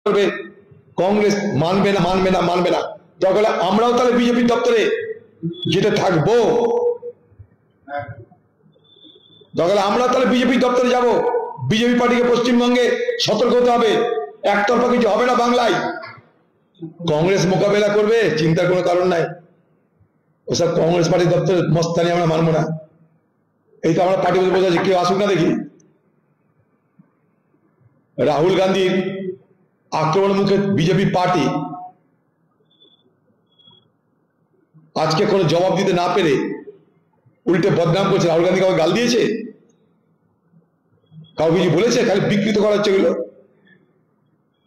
করবে, কংগ্রেস মানবে না মানবে না মানবে না। তাহলে আমরাও তাহলে বিজেপি দপ্তরে যেতে থাকবো, তাহলে আমরা তাহলে বিজেপি দপ্তরে যাব। বিজেপি পার্টিকে পশ্চিমবঙ্গে সতর্ক হতে হবে, একতরফা কিছু হবে না বাংলায়। কংগ্রেস মোকাবেলা করবে, চিন্তার কোনো কারণ নাই। ওসব কংগ্রেস পার্টি দপ্তরের মস্তানি আমরা মানবো না। এই তো আমরা পার্টি বসে আছি, কেউ আসুক না দেখি। রাহুল গান্ধীর আক্রমণ মুখে বিজেপি পার্টি আজকে কোনো জবাব দিতে না পেরে উল্টে বদনাম করছে। রাহুল গান্ধী কাউকে গাল দিয়েছে, কাউকে কিছু বলেছে? খালি বিকৃত করার হচ্ছে এগুলো।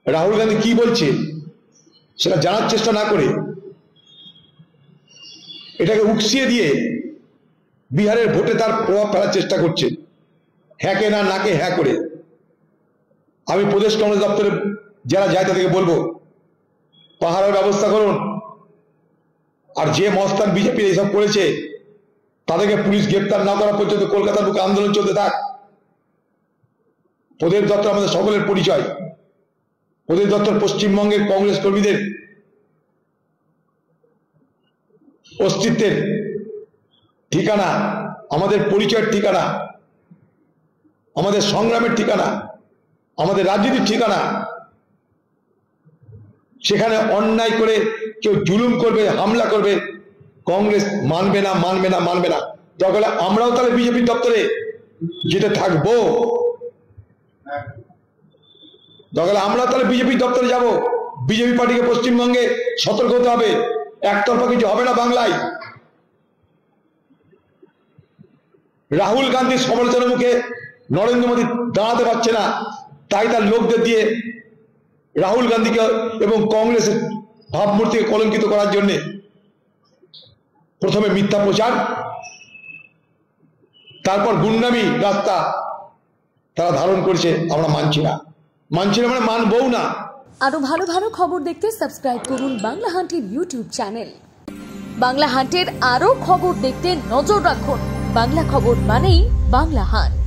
রাহুল গান্ধী কি বলছে সেটা জানার চেষ্টা না করে এটাকে উকসিয়ে দিয়ে বিহারের ভোটে তার প্রভাব ফেলার চেষ্টা করছে, হ্যাঁকে না নাকে হ্যাঁ করে। আমি প্রদেশ কংগ্রেস দপ্তরে যারা যায় তাদেরকে বলবো, পাহারার ব্যবস্থা করুন। আর যে মস্তান বিজেপি এইসব করেছে তাদেরকে পুলিশ গ্রেপ্তার না করা পর্যন্ত কলকাতার বুকে আন্দোলন চলতে থাক। প্রদেশ দপ্তর আমাদের সকলের পরিচয়। প্রদেশ দপ্তর পশ্চিমবঙ্গের কংগ্রেস কর্মীদের অস্তিত্বের ঠিকানা, আমাদের পরিচয়ের ঠিকানা, আমাদের সংগ্রামের ঠিকানা, আমাদের রাজনীতির ঠিকানা। সেখানে অন্যায় করে কেউ জুলুম করবে, হামলা করবে, কংগ্রেস মানবে না মানবে না মানবে না। তাহলে আমরাও তাহলে বিজেপি দপ্তরে যেতে থাকবো, তাহলে আমরা তাহলে বিজেপি দপ্তরে যাব। বিজেপি পার্টিকে পশ্চিমবঙ্গে সতর্ক হতে হবে, একতরফা কিছু হবে না বাংলায়। রাহুল গান্ধীর সমালোচনার মুখে নরেন্দ্র মোদী দাঁড়াতে পারছে না, তাই তার লোকদের দিয়ে রাহুল গান্ধীকে এবং কংগ্রেসের ভাবমূর্তিকে কলঙ্কিত করার জন্য প্রথমে মিথ্যা প্রচার, তারপর গুন্ডামি রাস্তা তারা ধারণ করেছে। আমরা মানছি না, মানছি না মানে মানবও না। আরো ভালো ভালো খবর দেখতে সাবস্ক্রাইব করুন বাংলা হান্টের ইউটিউব চ্যানেল। বাংলা হান্টের আরো খবর দেখতে নজর রাখুন। বাংলা খবর মানেই বাংলা হান্ট।